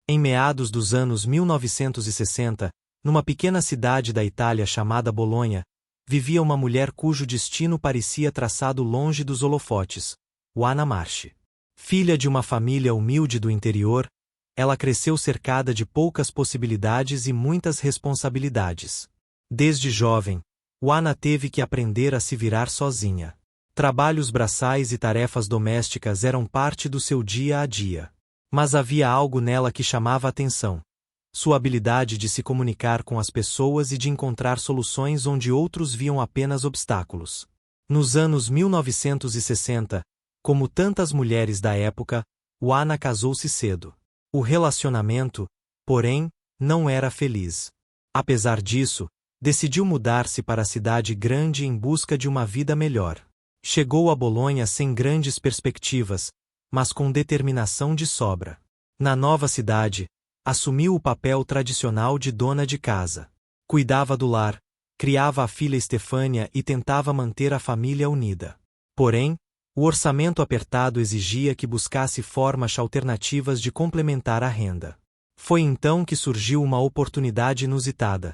Em meados dos anos 1960, numa pequena cidade da Itália chamada Bolonha, vivia uma mulher cujo destino parecia traçado longe dos holofotes, Oana Marchi. Filha de uma família humilde do interior, ela cresceu cercada de poucas possibilidades e muitas responsabilidades. Desde jovem, Oana teve que aprender a se virar sozinha. Trabalhos braçais e tarefas domésticas eram parte do seu dia a dia. Mas havia algo nela que chamava a atenção: sua habilidade de se comunicar com as pessoas e de encontrar soluções onde outros viam apenas obstáculos. Nos anos 1960, como tantas mulheres da época, Oana casou-se cedo. O relacionamento, porém, não era feliz. Apesar disso, decidiu mudar-se para a cidade grande em busca de uma vida melhor. Chegou a Bolonha sem grandes perspectivas, mas com determinação de sobra. Na nova cidade, assumiu o papel tradicional de dona de casa. Cuidava do lar, criava a filha Estefânia e tentava manter a família unida. Porém, o orçamento apertado exigia que buscasse formas alternativas de complementar a renda. Foi então que surgiu uma oportunidade inusitada: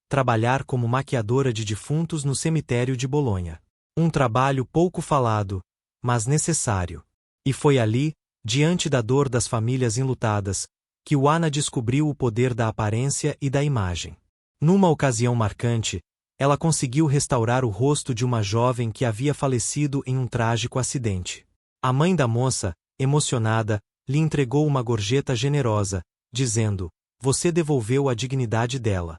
trabalhar como maquiadora de defuntos no cemitério de Bolonha. Um trabalho pouco falado, mas necessário. E foi ali, diante da dor das famílias enlutadas, que Oana descobriu o poder da aparência e da imagem. Numa ocasião marcante, ela conseguiu restaurar o rosto de uma jovem que havia falecido em um trágico acidente. A mãe da moça, emocionada, lhe entregou uma gorjeta generosa, dizendo: "Você devolveu a dignidade dela."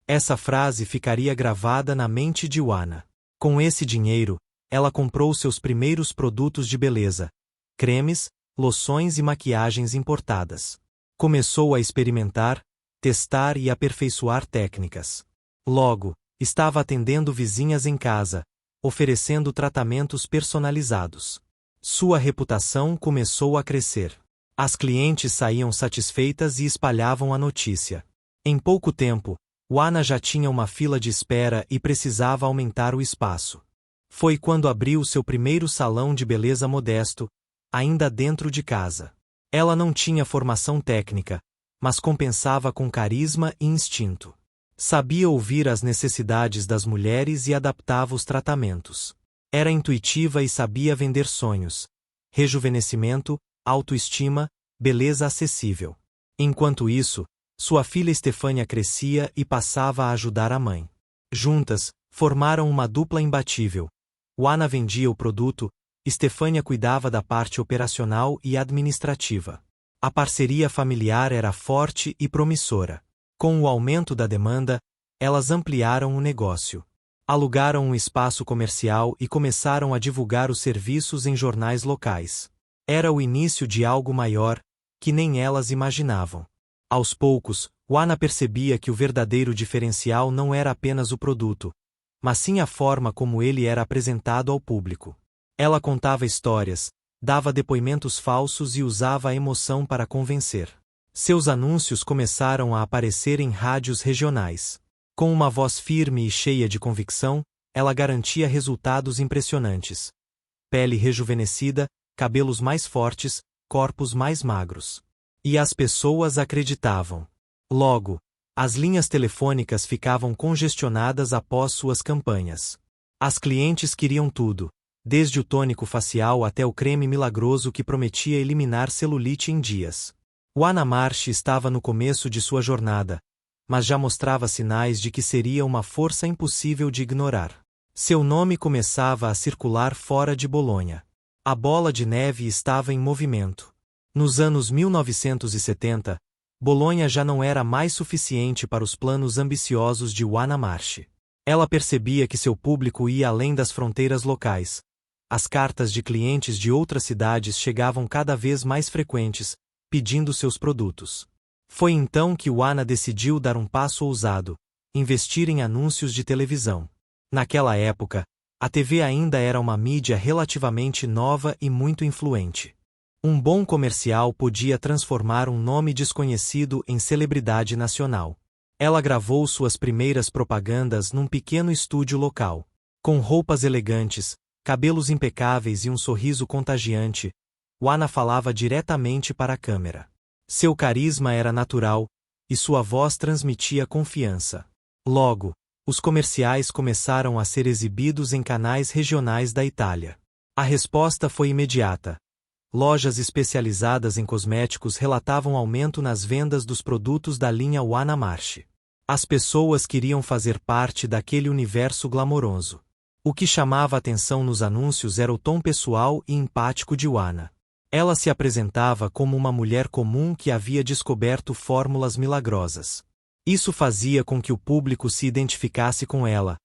Essa frase ficaria gravada na mente de Oana. Com esse dinheiro, ela comprou seus primeiros produtos de beleza: cremes, loções e maquiagens importadas. Começou a experimentar, testar e aperfeiçoar técnicas. Logo, estava atendendo vizinhas em casa, oferecendo tratamentos personalizados. Sua reputação começou a crescer. As clientes saíam satisfeitas e espalhavam a notícia. Em pouco tempo, Oana já tinha uma fila de espera e precisava aumentar o espaço. Foi quando abriu seu primeiro salão de beleza modesto, ainda dentro de casa. Ela não tinha formação técnica, mas compensava com carisma e instinto. Sabia ouvir as necessidades das mulheres e adaptava os tratamentos. Era intuitiva e sabia vender sonhos: rejuvenescimento, autoestima, beleza acessível. Enquanto isso, sua filha Estefânia crescia e passava a ajudar a mãe. Juntas, formaram uma dupla imbatível. Oana vendia o produto, Estefânia cuidava da parte operacional e administrativa. A parceria familiar era forte e promissora. Com o aumento da demanda, elas ampliaram o negócio. Alugaram um espaço comercial e começaram a divulgar os serviços em jornais locais. Era o início de algo maior, que nem elas imaginavam. Aos poucos, Oana percebia que o verdadeiro diferencial não era apenas o produto, mas sim a forma como ele era apresentado ao público. Ela contava histórias, dava depoimentos falsos e usava a emoção para convencer. Seus anúncios começaram a aparecer em rádios regionais. Com uma voz firme e cheia de convicção, ela garantia resultados impressionantes: pele rejuvenescida, cabelos mais fortes, corpos mais magros. E as pessoas acreditavam. Logo, as linhas telefônicas ficavam congestionadas após suas campanhas. As clientes queriam tudo, desde o tônico facial até o creme milagroso que prometia eliminar celulite em dias. Oana Marchi estava no começo de sua jornada, mas já mostrava sinais de que seria uma força impossível de ignorar. Seu nome começava a circular fora de Bolonha. A bola de neve estava em movimento. Nos anos 1970, Bolonha já não era mais suficiente para os planos ambiciosos de Oana Marchi. Ela percebia que seu público ia além das fronteiras locais. As cartas de clientes de outras cidades chegavam cada vez mais frequentes, pedindo seus produtos. Foi então que Oana decidiu dar um passo ousado: investir em anúncios de televisão. Naquela época, a TV ainda era uma mídia relativamente nova e muito influente. Um bom comercial podia transformar um nome desconhecido em celebridade nacional. Ela gravou suas primeiras propagandas num pequeno estúdio local. Com roupas elegantes, cabelos impecáveis e um sorriso contagiante, Oana falava diretamente para a câmera. Seu carisma era natural, e sua voz transmitia confiança. Logo, os comerciais começaram a ser exibidos em canais regionais da Itália. A resposta foi imediata. Lojas especializadas em cosméticos relatavam aumento nas vendas dos produtos da linha Oana Marche. As pessoas queriam fazer parte daquele universo glamouroso. O que chamava atenção nos anúncios era o tom pessoal e empático de Oana. Ela se apresentava como uma mulher comum que havia descoberto fórmulas milagrosas. Isso fazia com que o público se identificasse com ela,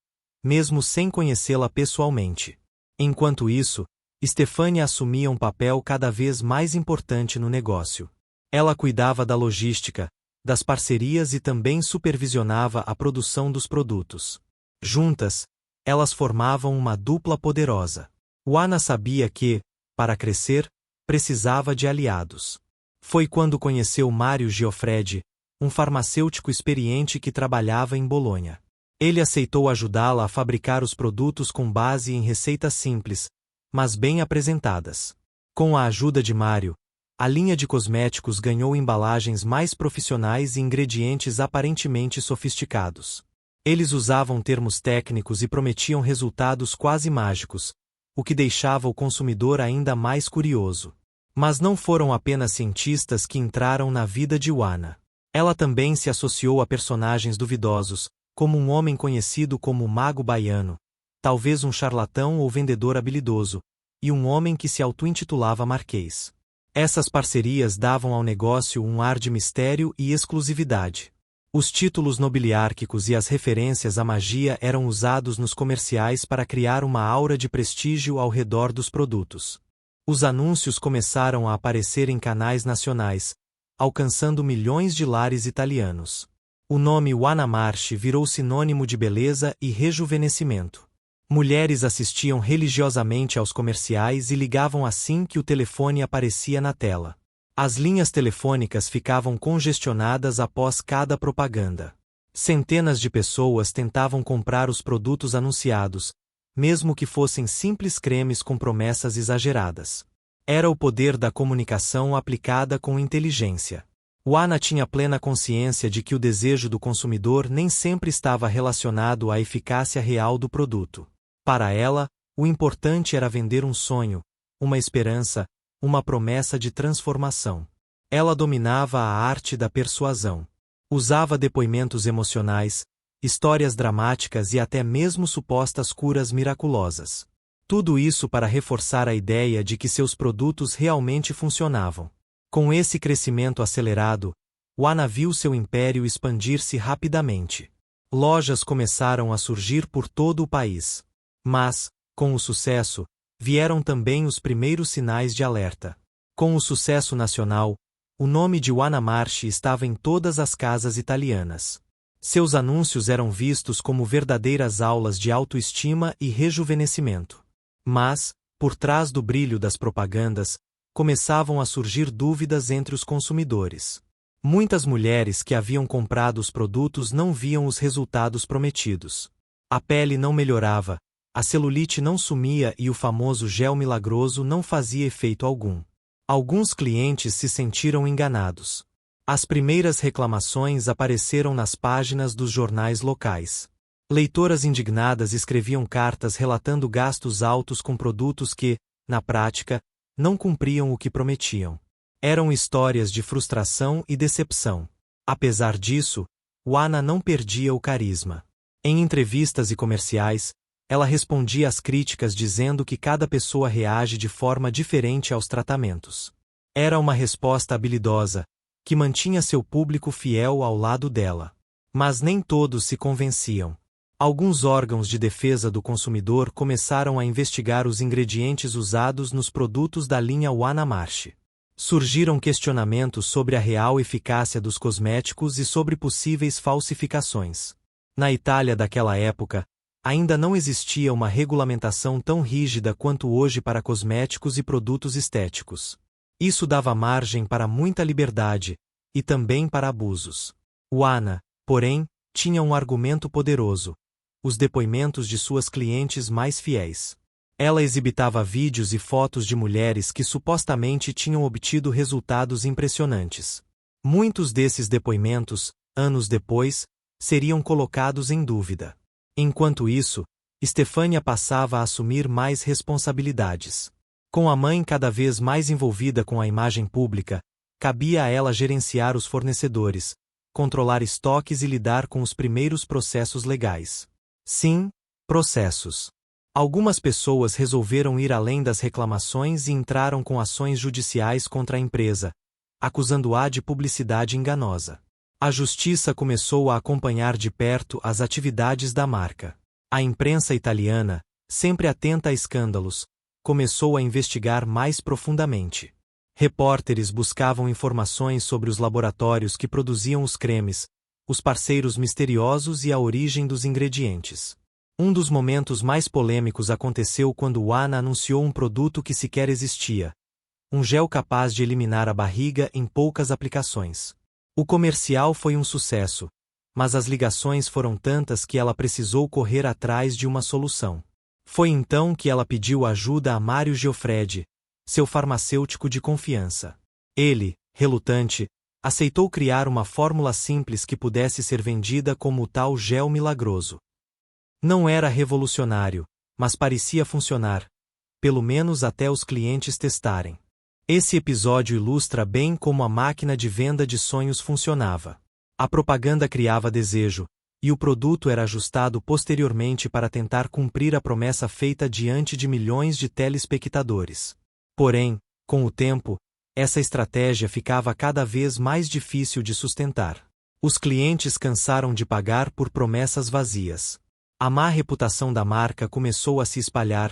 mesmo sem conhecê-la pessoalmente. Enquanto isso, Stefania assumia um papel cada vez mais importante no negócio. Ela cuidava da logística, das parcerias e também supervisionava a produção dos produtos. Juntas, elas formavam uma dupla poderosa. Oana sabia que, para crescer, precisava de aliados. Foi quando conheceu Mario Giofredi, um farmacêutico experiente que trabalhava em Bolonha. Ele aceitou ajudá-la a fabricar os produtos com base em receitas simples, mas bem apresentadas. Com a ajuda de Mario, a linha de cosméticos ganhou embalagens mais profissionais e ingredientes aparentemente sofisticados. Eles usavam termos técnicos e prometiam resultados quase mágicos, o que deixava o consumidor ainda mais curioso. Mas não foram apenas cientistas que entraram na vida de Oana. Ela também se associou a personagens duvidosos, como um homem conhecido como o Mago Baiano, talvez um charlatão ou vendedor habilidoso, e um homem que se auto-intitulava Marquês. Essas parcerias davam ao negócio um ar de mistério e exclusividade. Os títulos nobiliárquicos e as referências à magia eram usados nos comerciais para criar uma aura de prestígio ao redor dos produtos. Os anúncios começaram a aparecer em canais nacionais, alcançando milhões de lares italianos. O nome Oana Marche virou sinônimo de beleza e rejuvenescimento. Mulheres assistiam religiosamente aos comerciais e ligavam assim que o telefone aparecia na tela. As linhas telefônicas ficavam congestionadas após cada propaganda. Centenas de pessoas tentavam comprar os produtos anunciados, mesmo que fossem simples cremes com promessas exageradas. Era o poder da comunicação aplicada com inteligência. Oana tinha plena consciência de que o desejo do consumidor nem sempre estava relacionado à eficácia real do produto. Para ela, o importante era vender um sonho, uma esperança, uma promessa de transformação. Ela dominava a arte da persuasão. Usava depoimentos emocionais, histórias dramáticas e até mesmo supostas curas miraculosas. Tudo isso para reforçar a ideia de que seus produtos realmente funcionavam. Com esse crescimento acelerado, Oana viu seu império expandir-se rapidamente. Lojas começaram a surgir por todo o país. Mas, com o sucesso, vieram também os primeiros sinais de alerta. Com o sucesso nacional, o nome de Oana Marche estava em todas as casas italianas. Seus anúncios eram vistos como verdadeiras aulas de autoestima e rejuvenescimento. Mas, por trás do brilho das propagandas, começavam a surgir dúvidas entre os consumidores. Muitas mulheres que haviam comprado os produtos não viam os resultados prometidos. A pele não melhorava, a celulite não sumia e o famoso gel milagroso não fazia efeito algum. Alguns clientes se sentiram enganados. As primeiras reclamações apareceram nas páginas dos jornais locais. Leitoras indignadas escreviam cartas relatando gastos altos com produtos que, na prática, não cumpriam o que prometiam. Eram histórias de frustração e decepção. Apesar disso, Oana não perdia o carisma. Em entrevistas e comerciais, ela respondia às críticas dizendo que cada pessoa reage de forma diferente aos tratamentos. Era uma resposta habilidosa, que mantinha seu público fiel ao lado dela. Mas nem todos se convenciam. Alguns órgãos de defesa do consumidor começaram a investigar os ingredientes usados nos produtos da linha Oana Marche. Surgiram questionamentos sobre a real eficácia dos cosméticos e sobre possíveis falsificações. Na Itália daquela época, ainda não existia uma regulamentação tão rígida quanto hoje para cosméticos e produtos estéticos. Isso dava margem para muita liberdade, e também para abusos. Oana, porém, tinha um argumento poderoso: os depoimentos de suas clientes mais fiéis. Ela exibitava vídeos e fotos de mulheres que supostamente tinham obtido resultados impressionantes. Muitos desses depoimentos, anos depois, seriam colocados em dúvida. Enquanto isso, Stefania passava a assumir mais responsabilidades. Com a mãe cada vez mais envolvida com a imagem pública, cabia a ela gerenciar os fornecedores, controlar estoques e lidar com os primeiros processos legais. Sim, processos. Algumas pessoas resolveram ir além das reclamações e entraram com ações judiciais contra a empresa, acusando-a de publicidade enganosa. A justiça começou a acompanhar de perto as atividades da marca. A imprensa italiana, sempre atenta a escândalos, começou a investigar mais profundamente. Repórteres buscavam informações sobre os laboratórios que produziam os cremes, os parceiros misteriosos e a origem dos ingredientes. Um dos momentos mais polêmicos aconteceu quando Oana anunciou um produto que sequer existia: um gel capaz de eliminar a barriga em poucas aplicações. O comercial foi um sucesso, mas as ligações foram tantas que ela precisou correr atrás de uma solução. Foi então que ela pediu ajuda a Mário Giuffredi, seu farmacêutico de confiança. Ele, relutante, aceitou criar uma fórmula simples que pudesse ser vendida como o tal gel milagroso. Não era revolucionário, mas parecia funcionar, pelo menos até os clientes testarem. Esse episódio ilustra bem como a máquina de venda de sonhos funcionava. A propaganda criava desejo, e o produto era ajustado posteriormente para tentar cumprir a promessa feita diante de milhões de telespectadores. Porém, com o tempo, essa estratégia ficava cada vez mais difícil de sustentar. Os clientes cansaram de pagar por promessas vazias. A má reputação da marca começou a se espalhar,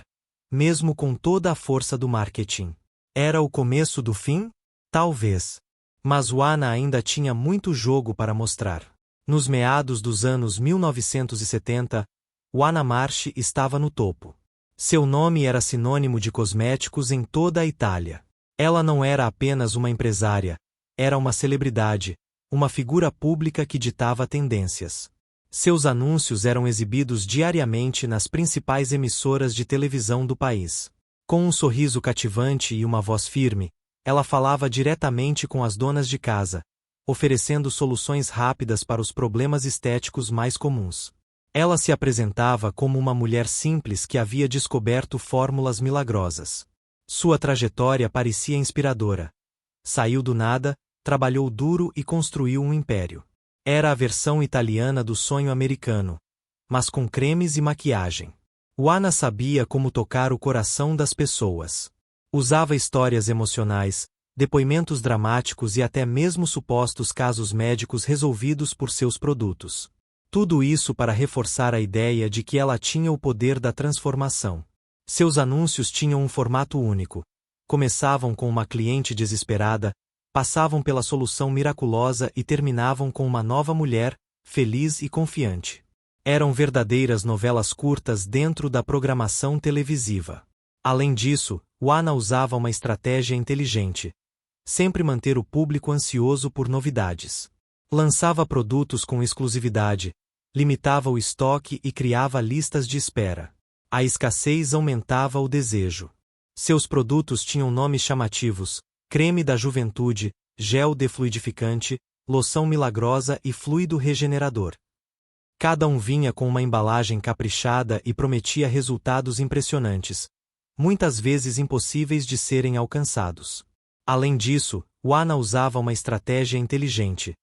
mesmo com toda a força do marketing. Era o começo do fim? Talvez. Mas Oana ainda tinha muito jogo para mostrar. Nos meados dos anos 1970, Oana Marchi estava no topo. Seu nome era sinônimo de cosméticos em toda a Itália. Ela não era apenas uma empresária, era uma celebridade, uma figura pública que ditava tendências. Seus anúncios eram exibidos diariamente nas principais emissoras de televisão do país. Com um sorriso cativante e uma voz firme, ela falava diretamente com as donas de casa, oferecendo soluções rápidas para os problemas estéticos mais comuns. Ela se apresentava como uma mulher simples que havia descoberto fórmulas milagrosas. Sua trajetória parecia inspiradora. Saiu do nada, trabalhou duro e construiu um império. Era a versão italiana do sonho americano, mas com cremes e maquiagem. Oana sabia como tocar o coração das pessoas. Usava histórias emocionais, depoimentos dramáticos e até mesmo supostos casos médicos resolvidos por seus produtos. Tudo isso para reforçar a ideia de que ela tinha o poder da transformação. Seus anúncios tinham um formato único. Começavam com uma cliente desesperada, passavam pela solução miraculosa e terminavam com uma nova mulher, feliz e confiante. Eram verdadeiras novelas curtas dentro da programação televisiva. Além disso, Oana usava uma estratégia inteligente. Sempre manter o público ansioso por novidades. Lançava produtos com exclusividade, limitava o estoque e criava listas de espera. A escassez aumentava o desejo. Seus produtos tinham nomes chamativos: creme da juventude, gel defluidificante, loção milagrosa e fluido regenerador. Cada um vinha com uma embalagem caprichada e prometia resultados impressionantes, muitas vezes impossíveis de serem alcançados. Além disso, Oana usava uma estratégia inteligente.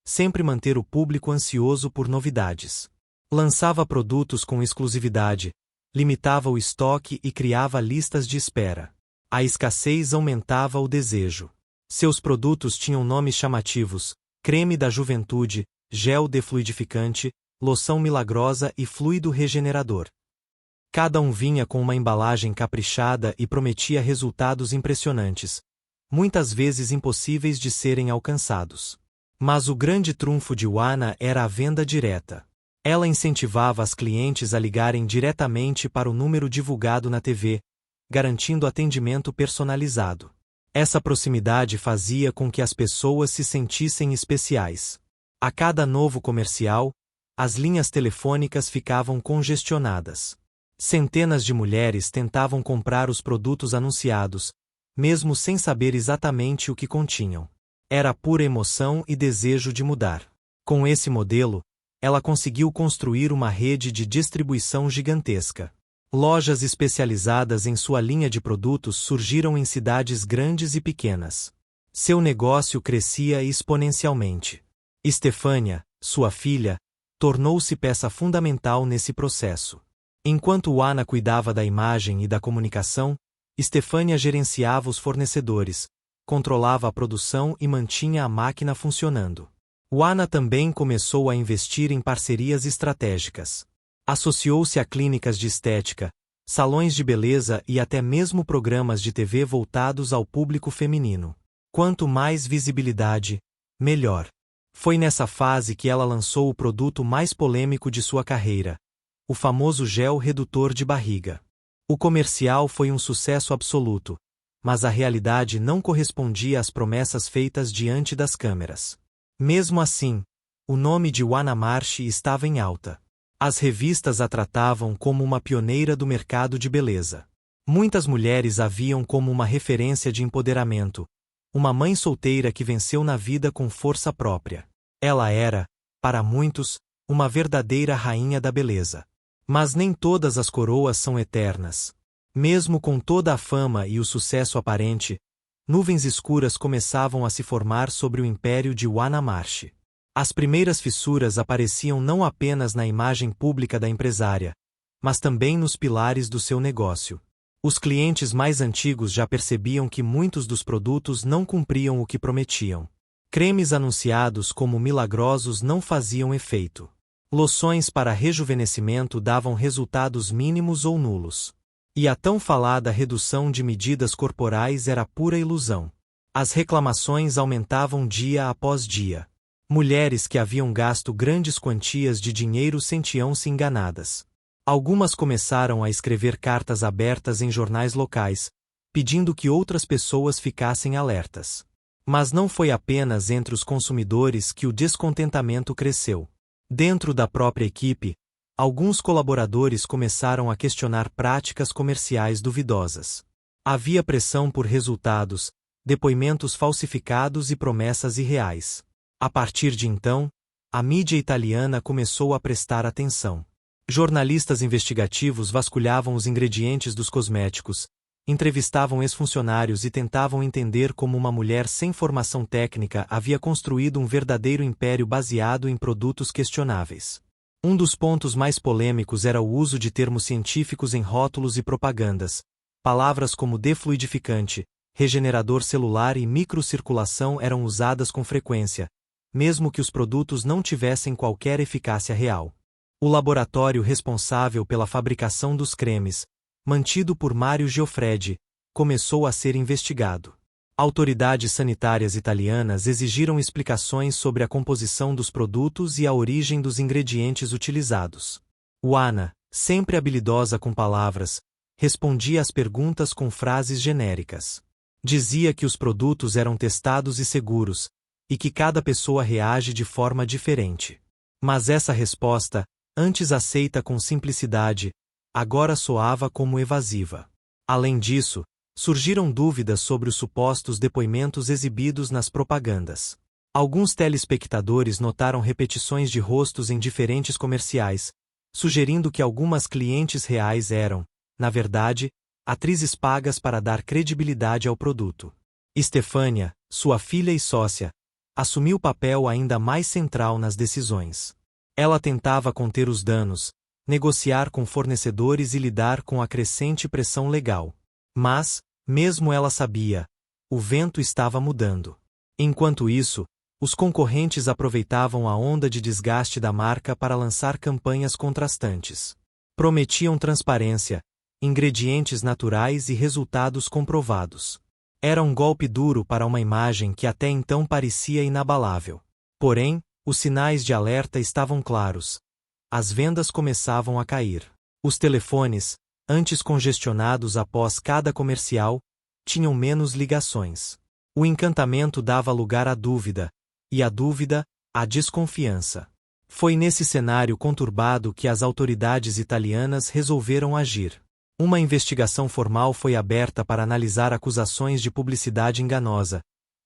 Sempre manter o público ansioso por novidades. Lançava produtos com exclusividade, limitava o estoque e criava listas de espera. A escassez aumentava o desejo. Seus produtos tinham nomes chamativos: creme da juventude, gel defluidificante, loção milagrosa e fluido regenerador. Cada um vinha com uma embalagem caprichada e prometia resultados impressionantes, muitas vezes impossíveis de serem alcançados. Mas o grande trunfo de Oana era a venda direta. Ela incentivava as clientes a ligarem diretamente para o número divulgado na TV, garantindo atendimento personalizado. Essa proximidade fazia com que as pessoas se sentissem especiais. A cada novo comercial, as linhas telefônicas ficavam congestionadas. Centenas de mulheres tentavam comprar os produtos anunciados, mesmo sem saber exatamente o que continham. Era pura emoção e desejo de mudar. Com esse modelo, ela conseguiu construir uma rede de distribuição gigantesca. Lojas especializadas em sua linha de produtos surgiram em cidades grandes e pequenas. Seu negócio crescia exponencialmente. Estefânia, sua filha, tornou-se peça fundamental nesse processo. Enquanto Ana cuidava da imagem e da comunicação, Estefânia gerenciava os fornecedores, controlava a produção e mantinha a máquina funcionando. Ana também começou a investir em parcerias estratégicas. Associou-se a clínicas de estética, salões de beleza e até mesmo programas de TV voltados ao público feminino. Quanto mais visibilidade, melhor. Foi nessa fase que ela lançou o produto mais polêmico de sua carreira, o famoso gel redutor de barriga. O comercial foi um sucesso absoluto, mas a realidade não correspondia às promessas feitas diante das câmeras. Mesmo assim, o nome de Ana Marchi estava em alta. As revistas a tratavam como uma pioneira do mercado de beleza. Muitas mulheres a viam como uma referência de empoderamento, uma mãe solteira que venceu na vida com força própria. Ela era, para muitos, uma verdadeira rainha da beleza. Mas nem todas as coroas são eternas. Mesmo com toda a fama e o sucesso aparente, nuvens escuras começavam a se formar sobre o império de Ana Marchi. As primeiras fissuras apareciam não apenas na imagem pública da empresária, mas também nos pilares do seu negócio. Os clientes mais antigos já percebiam que muitos dos produtos não cumpriam o que prometiam. Cremes anunciados como milagrosos não faziam efeito. Loções para rejuvenescimento davam resultados mínimos ou nulos. E a tão falada redução de medidas corporais era pura ilusão. As reclamações aumentavam dia após dia. Mulheres que haviam gasto grandes quantias de dinheiro sentiam-se enganadas. Algumas começaram a escrever cartas abertas em jornais locais, pedindo que outras pessoas ficassem alertas. Mas não foi apenas entre os consumidores que o descontentamento cresceu. Dentro da própria equipe, alguns colaboradores começaram a questionar práticas comerciais duvidosas. Havia pressão por resultados, depoimentos falsificados e promessas irreais. A partir de então, a mídia italiana começou a prestar atenção. Jornalistas investigativos vasculhavam os ingredientes dos cosméticos, entrevistavam ex-funcionários e tentavam entender como uma mulher sem formação técnica havia construído um verdadeiro império baseado em produtos questionáveis. Um dos pontos mais polêmicos era o uso de termos científicos em rótulos e propagandas. Palavras como defluidificante, regenerador celular e microcirculação eram usadas com frequência, mesmo que os produtos não tivessem qualquer eficácia real. O laboratório responsável pela fabricação dos cremes, mantido por Mario Giuffredi, começou a ser investigado. Autoridades sanitárias italianas exigiram explicações sobre a composição dos produtos e a origem dos ingredientes utilizados. Ana, sempre habilidosa com palavras, respondia às perguntas com frases genéricas. Dizia que os produtos eram testados e seguros, e que cada pessoa reage de forma diferente. Mas essa resposta, antes aceita com simplicidade, agora soava como evasiva. Além disso, surgiram dúvidas sobre os supostos depoimentos exibidos nas propagandas. Alguns telespectadores notaram repetições de rostos em diferentes comerciais, sugerindo que algumas clientes reais eram, na verdade, atrizes pagas para dar credibilidade ao produto. Estefânia, sua filha e sócia, assumiu o papel ainda mais central nas decisões. Ela tentava conter os danos, negociar com fornecedores e lidar com a crescente pressão legal. Mas, mesmo ela sabia, o vento estava mudando. Enquanto isso, os concorrentes aproveitavam a onda de desgaste da marca para lançar campanhas contrastantes. Prometiam transparência, ingredientes naturais e resultados comprovados. Era um golpe duro para uma imagem que até então parecia inabalável. Porém, os sinais de alerta estavam claros. As vendas começavam a cair. Os telefones, antes congestionados após cada comercial, tinham menos ligações. O encantamento dava lugar à dúvida, e a dúvida, à desconfiança. Foi nesse cenário conturbado que as autoridades italianas resolveram agir. Uma investigação formal foi aberta para analisar acusações de publicidade enganosa,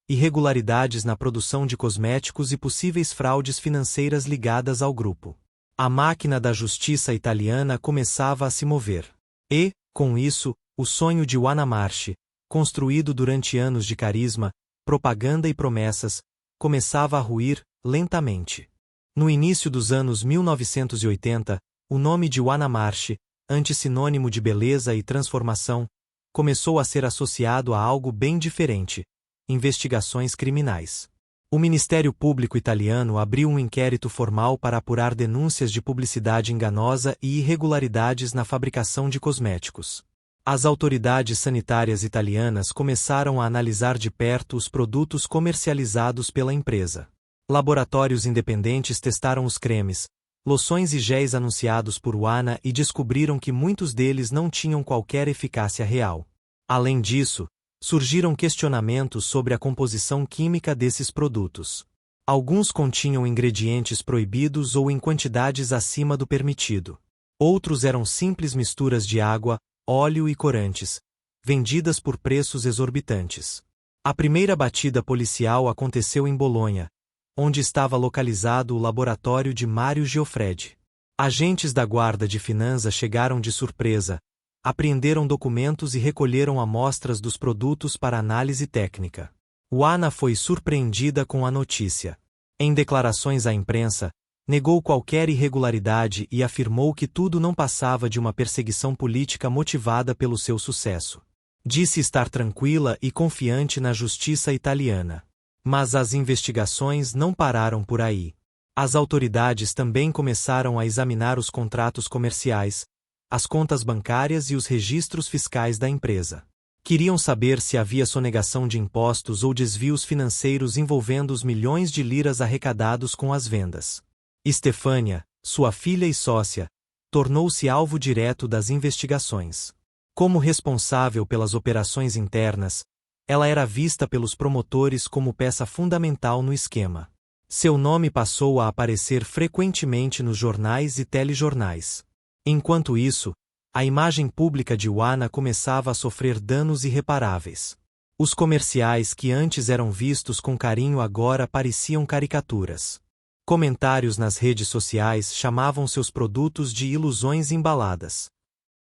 irregularidades na produção de cosméticos e possíveis fraudes financeiras ligadas ao grupo. A máquina da justiça italiana começava a se mover. E, com isso, o sonho de Juana Marchi, construído durante anos de carisma, propaganda e promessas, começava a ruir, lentamente. No início dos anos 1980, o nome de Juana Marchi, antissinônimo de beleza e transformação, começou a ser associado a algo bem diferente: investigações criminais. O Ministério Público italiano abriu um inquérito formal para apurar denúncias de publicidade enganosa e irregularidades na fabricação de cosméticos. As autoridades sanitárias italianas começaram a analisar de perto os produtos comercializados pela empresa. Laboratórios independentes testaram os cremes, loções e géis anunciados por Juana e descobriram que muitos deles não tinham qualquer eficácia real. Além disso, surgiram questionamentos sobre a composição química desses produtos. Alguns continham ingredientes proibidos ou em quantidades acima do permitido. Outros eram simples misturas de água, óleo e corantes, vendidas por preços exorbitantes. A primeira batida policial aconteceu em Bolonha, onde estava localizado o laboratório de Mário Giuffredi. Agentes da Guarda de Finanças chegaram de surpresa, apreenderam documentos e recolheram amostras dos produtos para análise técnica. Juana foi surpreendida com a notícia. Em declarações à imprensa, negou qualquer irregularidade e afirmou que tudo não passava de uma perseguição política motivada pelo seu sucesso. Disse estar tranquila e confiante na justiça italiana. Mas as investigações não pararam por aí. As autoridades também começaram a examinar os contratos comerciais, as contas bancárias e os registros fiscais da empresa. Queriam saber se havia sonegação de impostos ou desvios financeiros envolvendo os milhões de liras arrecadados com as vendas. Stefania, sua filha e sócia, tornou-se alvo direto das investigações. Como responsável pelas operações internas, ela era vista pelos promotores como peça fundamental no esquema. Seu nome passou a aparecer frequentemente nos jornais e telejornais. Enquanto isso, a imagem pública de Juana começava a sofrer danos irreparáveis. Os comerciais que antes eram vistos com carinho agora pareciam caricaturas. Comentários nas redes sociais chamavam seus produtos de ilusões embaladas.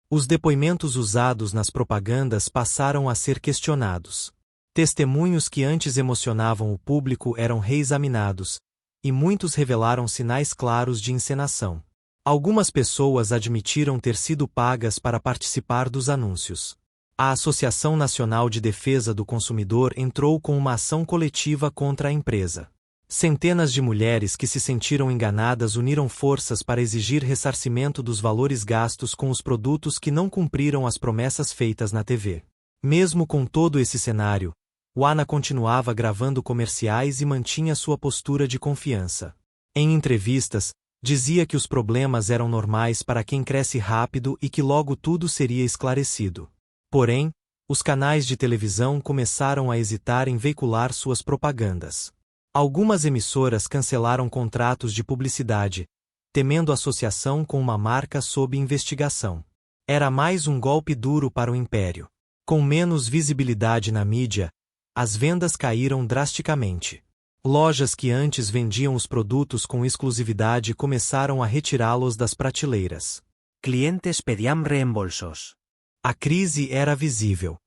Os depoimentos usados nas propagandas passaram a ser questionados. Testemunhos que antes emocionavam o público eram reexaminados, e muitos revelaram sinais claros de encenação. Algumas pessoas admitiram ter sido pagas para participar dos anúncios. A Associação Nacional de Defesa do Consumidor entrou com uma ação coletiva contra a empresa. Centenas de mulheres que se sentiram enganadas uniram forças para exigir ressarcimento dos valores gastos com os produtos que não cumpriram as promessas feitas na TV. Mesmo com todo esse cenário, Juana continuava gravando comerciais e mantinha sua postura de confiança. Em entrevistas, dizia que os problemas eram normais para quem cresce rápido e que logo tudo seria esclarecido. Porém, os canais de televisão começaram a hesitar em veicular suas propagandas. Algumas emissoras cancelaram contratos de publicidade, temendo associação com uma marca sob investigação. Era mais um golpe duro para o império. Com menos visibilidade na mídia, as vendas caíram drasticamente. Lojas que antes vendiam os produtos com exclusividade começaram a retirá-los das prateleiras. Clientes pedían reembolsos. A crise era visível.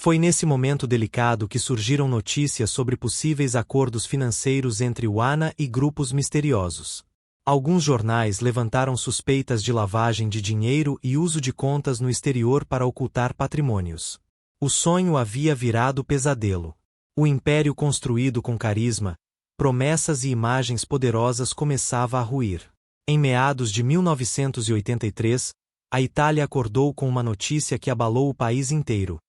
Foi nesse momento delicado que surgiram notícias sobre possíveis acordos financeiros entre Juana e grupos misteriosos. Alguns jornais levantaram suspeitas de lavagem de dinheiro e uso de contas no exterior para ocultar patrimônios. O sonho havia virado pesadelo. O império construído com carisma, promessas e imagens poderosas começava a ruir. Em meados de 1983, a Itália acordou com uma notícia que abalou o país inteiro.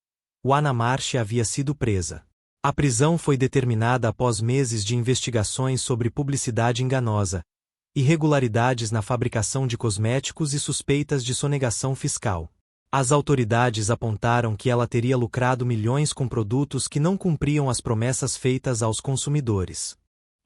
Juana Marchi havia sido presa. A prisão foi determinada após meses de investigações sobre publicidade enganosa, irregularidades na fabricação de cosméticos e suspeitas de sonegação fiscal. As autoridades apontaram que ela teria lucrado milhões com produtos que não cumpriam as promessas feitas aos consumidores.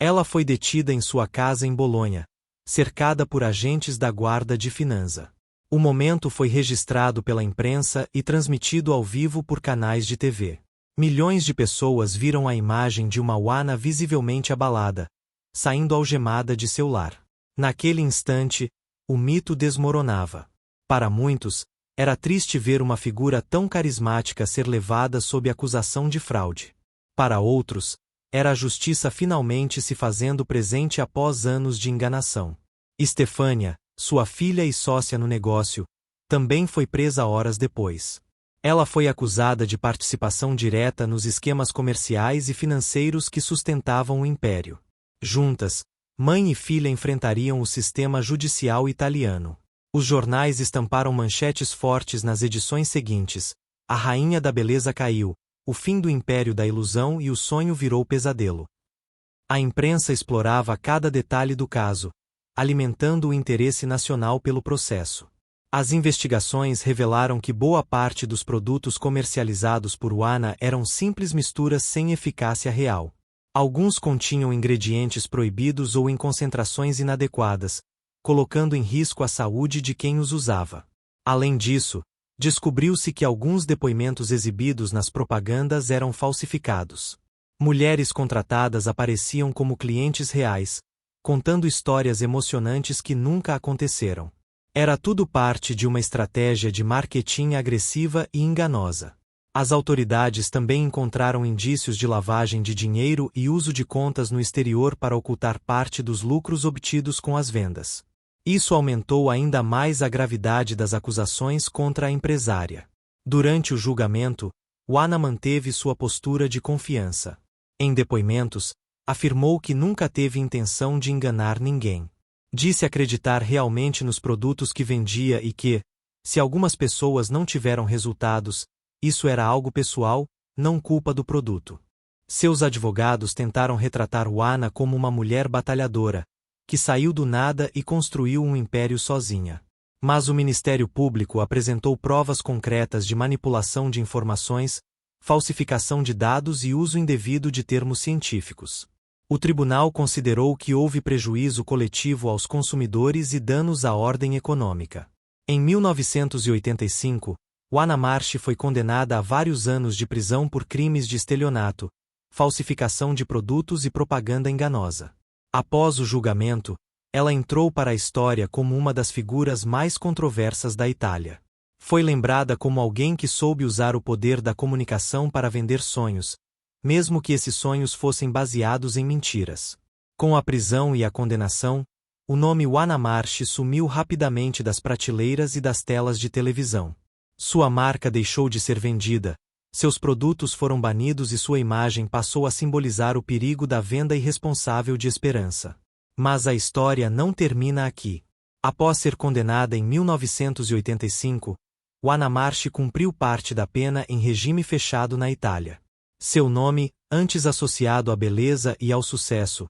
Ela foi detida em sua casa em Bolonha, cercada por agentes da Guarda de Finanza. O momento foi registrado pela imprensa e transmitido ao vivo por canais de TV. Milhões de pessoas viram a imagem de uma Juana visivelmente abalada, saindo algemada de seu lar. Naquele instante, o mito desmoronava. Para muitos, era triste ver uma figura tão carismática ser levada sob acusação de fraude. Para outros, era a justiça finalmente se fazendo presente após anos de enganação. Estefânia, sua filha e sócia no negócio, também foi presa horas depois. Ela foi acusada de participação direta nos esquemas comerciais e financeiros que sustentavam o império. Juntas, mãe e filha enfrentariam o sistema judicial italiano. Os jornais estamparam manchetes fortes nas edições seguintes: a rainha da beleza caiu, o fim do império da ilusão e o sonho virou pesadelo. A imprensa explorava cada detalhe do caso, alimentando o interesse nacional pelo processo. As investigações revelaram que boa parte dos produtos comercializados por Juana eram simples misturas sem eficácia real. Alguns continham ingredientes proibidos ou em concentrações inadequadas, colocando em risco a saúde de quem os usava. Além disso, descobriu-se que alguns depoimentos exibidos nas propagandas eram falsificados. Mulheres contratadas apareciam como clientes reais, contando histórias emocionantes que nunca aconteceram. Era tudo parte de uma estratégia de marketing agressiva e enganosa. As autoridades também encontraram indícios de lavagem de dinheiro e uso de contas no exterior para ocultar parte dos lucros obtidos com as vendas. Isso aumentou ainda mais a gravidade das acusações contra a empresária. Durante o julgamento, Juana manteve sua postura de confiança. Em depoimentos, afirmou que nunca teve intenção de enganar ninguém. Disse acreditar realmente nos produtos que vendia e que, se algumas pessoas não tiveram resultados, isso era algo pessoal, não culpa do produto. Seus advogados tentaram retratar Juana como uma mulher batalhadora, que saiu do nada e construiu um império sozinha. Mas o Ministério Público apresentou provas concretas de manipulação de informações, falsificação de dados e uso indevido de termos científicos. O tribunal considerou que houve prejuízo coletivo aos consumidores e danos à ordem econômica. Em 1985, Juana Marchi foi condenada a vários anos de prisão por crimes de estelionato, falsificação de produtos e propaganda enganosa. Após o julgamento, ela entrou para a história como uma das figuras mais controversas da Itália. Foi lembrada como alguém que soube usar o poder da comunicação para vender sonhos, mesmo que esses sonhos fossem baseados em mentiras. Com a prisão e a condenação, o nome Juana Marchi sumiu rapidamente das prateleiras e das telas de televisão. Sua marca deixou de ser vendida, seus produtos foram banidos e sua imagem passou a simbolizar o perigo da venda irresponsável de esperança. Mas a história não termina aqui. Após ser condenada em 1985, Juana Marchi cumpriu parte da pena em regime fechado na Itália. Seu nome, antes associado à beleza e ao sucesso,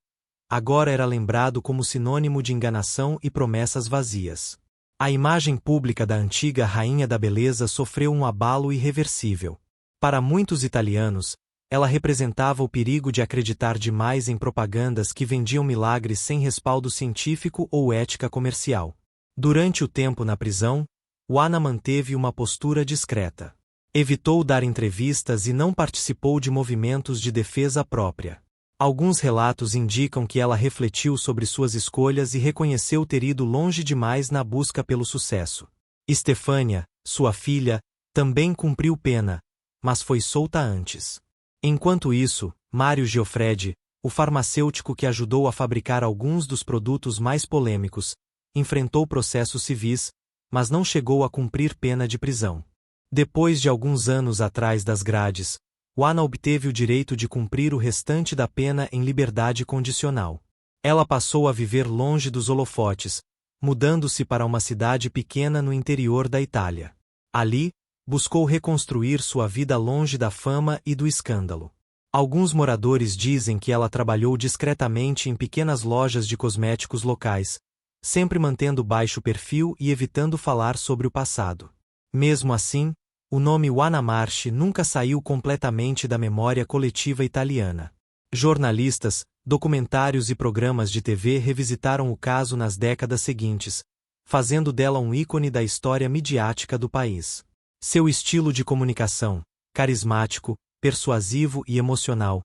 agora era lembrado como sinônimo de enganação e promessas vazias. A imagem pública da antiga rainha da beleza sofreu um abalo irreversível. Para muitos italianos, ela representava o perigo de acreditar demais em propagandas que vendiam milagres sem respaldo científico ou ética comercial. Durante o tempo na prisão, Juana manteve uma postura discreta. Evitou dar entrevistas e não participou de movimentos de defesa própria. Alguns relatos indicam que ela refletiu sobre suas escolhas e reconheceu ter ido longe demais na busca pelo sucesso. Estefânia, sua filha, também cumpriu pena, mas foi solta antes. Enquanto isso, Mário Giuffredi, o farmacêutico que ajudou a fabricar alguns dos produtos mais polêmicos, enfrentou processos civis, mas não chegou a cumprir pena de prisão. Depois de alguns anos atrás das grades, Juana obteve o direito de cumprir o restante da pena em liberdade condicional. Ela passou a viver longe dos holofotes, mudando-se para uma cidade pequena no interior da Itália. Ali, buscou reconstruir sua vida longe da fama e do escândalo. Alguns moradores dizem que ela trabalhou discretamente em pequenas lojas de cosméticos locais, sempre mantendo baixo perfil e evitando falar sobre o passado. Mesmo assim, o nome Juana Marchi nunca saiu completamente da memória coletiva italiana. Jornalistas, documentários e programas de TV revisitaram o caso nas décadas seguintes, fazendo dela um ícone da história midiática do país. Seu estilo de comunicação, carismático, persuasivo e emocional,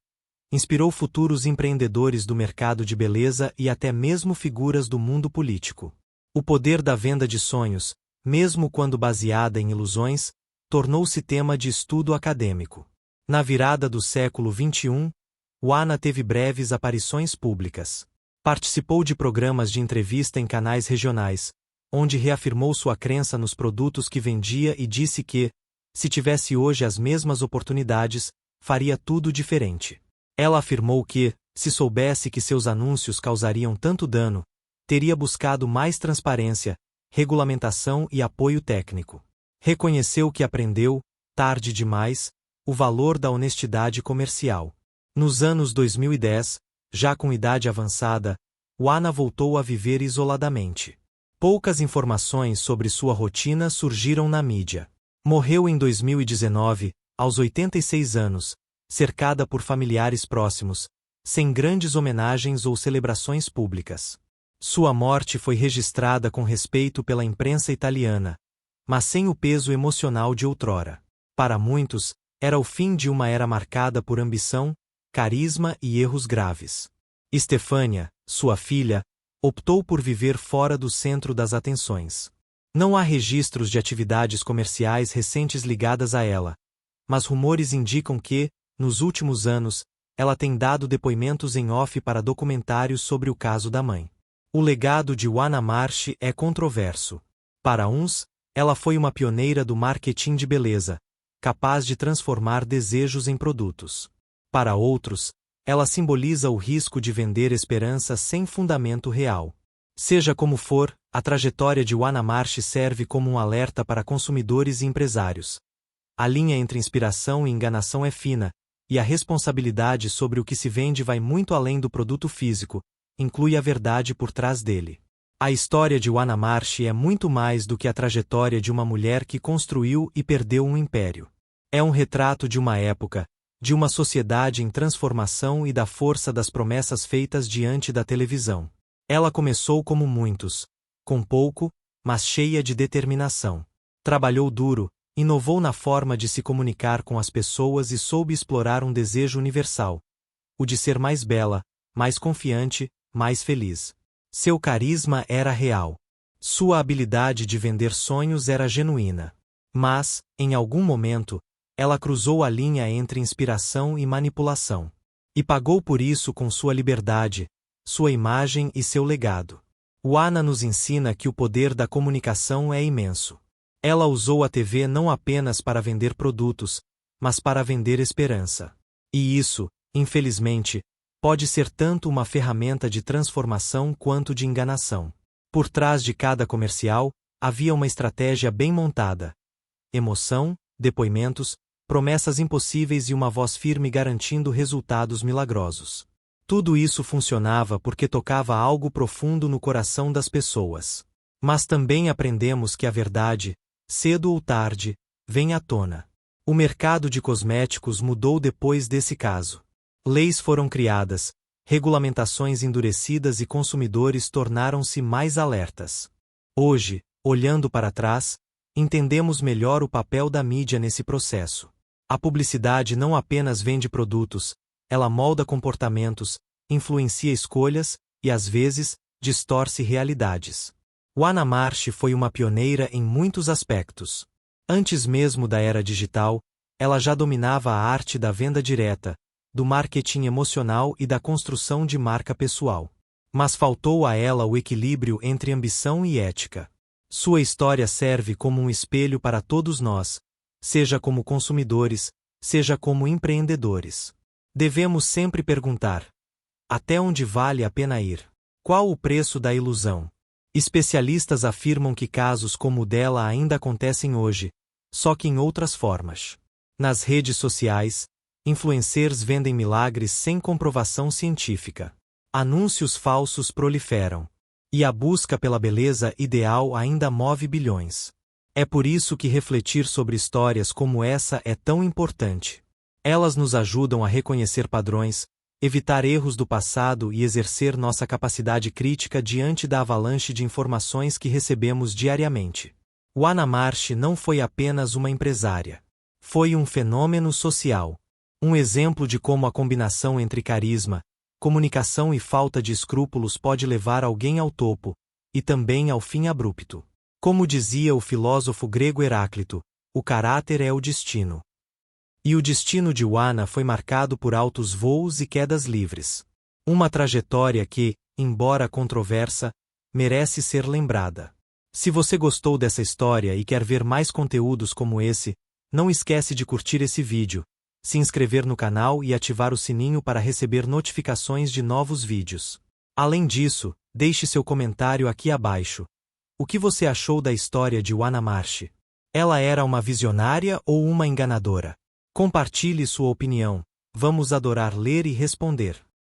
inspirou futuros empreendedores do mercado de beleza e até mesmo figuras do mundo político. O poder da venda de sonhos, mesmo quando baseada em ilusões, tornou-se tema de estudo acadêmico. Na virada do século XXI, Oana teve breves aparições públicas. Participou de programas de entrevista em canais regionais, onde reafirmou sua crença nos produtos que vendia e disse que, se tivesse hoje as mesmas oportunidades, faria tudo diferente. Ela afirmou que, se soubesse que seus anúncios causariam tanto dano, teria buscado mais transparência, regulamentação e apoio técnico. Reconheceu que aprendeu, tarde demais, o valor da honestidade comercial. Nos anos 2010, já com idade avançada, Oana voltou a viver isoladamente. Poucas informações sobre sua rotina surgiram na mídia. Morreu em 2019, aos 86 anos, cercada por familiares próximos, sem grandes homenagens ou celebrações públicas. Sua morte foi registrada com respeito pela imprensa italiana, mas sem o peso emocional de outrora. Para muitos, era o fim de uma era marcada por ambição, carisma e erros graves. Stefania, sua filha, optou por viver fora do centro das atenções. Não há registros de atividades comerciais recentes ligadas a ela, mas rumores indicam que, nos últimos anos, ela tem dado depoimentos em off para documentários sobre o caso da mãe. O legado de Oana Marchi é controverso. Para uns, ela foi uma pioneira do marketing de beleza, capaz de transformar desejos em produtos. Para outros, ela simboliza o risco de vender esperança sem fundamento real. Seja como for, a trajetória de Oana Marchi serve como um alerta para consumidores e empresários. A linha entre inspiração e enganação é fina, e a responsabilidade sobre o que se vende vai muito além do produto físico, inclui a verdade por trás dele. A história de Oana Marchi é muito mais do que a trajetória de uma mulher que construiu e perdeu um império. É um retrato de uma época, de uma sociedade em transformação e da força das promessas feitas diante da televisão. Ela começou como muitos, com pouco, mas cheia de determinação. Trabalhou duro, inovou na forma de se comunicar com as pessoas e soube explorar um desejo universal: o de ser mais bela, mais confiante, mais feliz. Seu carisma era real. Sua habilidade de vender sonhos era genuína. Mas, em algum momento, ela cruzou a linha entre inspiração e manipulação. E pagou por isso com sua liberdade, sua imagem e seu legado. Oana nos ensina que o poder da comunicação é imenso. Ela usou a TV não apenas para vender produtos, mas para vender esperança. E isso, infelizmente, pode ser tanto uma ferramenta de transformação quanto de enganação. Por trás de cada comercial, havia uma estratégia bem montada. Emoção, depoimentos, promessas impossíveis e uma voz firme garantindo resultados milagrosos. Tudo isso funcionava porque tocava algo profundo no coração das pessoas. Mas também aprendemos que a verdade, cedo ou tarde, vem à tona. O mercado de cosméticos mudou depois desse caso. Leis foram criadas, regulamentações endurecidas e consumidores tornaram-se mais alertas. Hoje, olhando para trás, entendemos melhor o papel da mídia nesse processo. A publicidade não apenas vende produtos, ela molda comportamentos, influencia escolhas e, às vezes, distorce realidades. Oana Marchi foi uma pioneira em muitos aspectos. Antes mesmo da era digital, ela já dominava a arte da venda direta, do marketing emocional e da construção de marca pessoal. Mas faltou a ela o equilíbrio entre ambição e ética. Sua história serve como um espelho para todos nós, seja como consumidores, seja como empreendedores. Devemos sempre perguntar: até onde vale a pena ir? Qual o preço da ilusão? Especialistas afirmam que casos como o dela ainda acontecem hoje, só que em outras formas. Nas redes sociais, influencers vendem milagres sem comprovação científica. Anúncios falsos proliferam. E a busca pela beleza ideal ainda move bilhões. É por isso que refletir sobre histórias como essa é tão importante. Elas nos ajudam a reconhecer padrões, evitar erros do passado e exercer nossa capacidade crítica diante da avalanche de informações que recebemos diariamente. Oana Marchi não foi apenas uma empresária. Foi um fenômeno social. Um exemplo de como a combinação entre carisma, comunicação e falta de escrúpulos pode levar alguém ao topo, e também ao fim abrupto. Como dizia o filósofo grego Heráclito, o caráter é o destino. E o destino de Juana foi marcado por altos voos e quedas livres. Uma trajetória que, embora controversa, merece ser lembrada. Se você gostou dessa história e quer ver mais conteúdos como esse, não esquece de curtir esse vídeo, se inscrever no canal e ativar o sininho para receber notificações de novos vídeos. Além disso, deixe seu comentário aqui abaixo. O que você achou da história de Juana March? Ela era uma visionária ou uma enganadora? Compartilhe sua opinião. Vamos adorar ler e responder.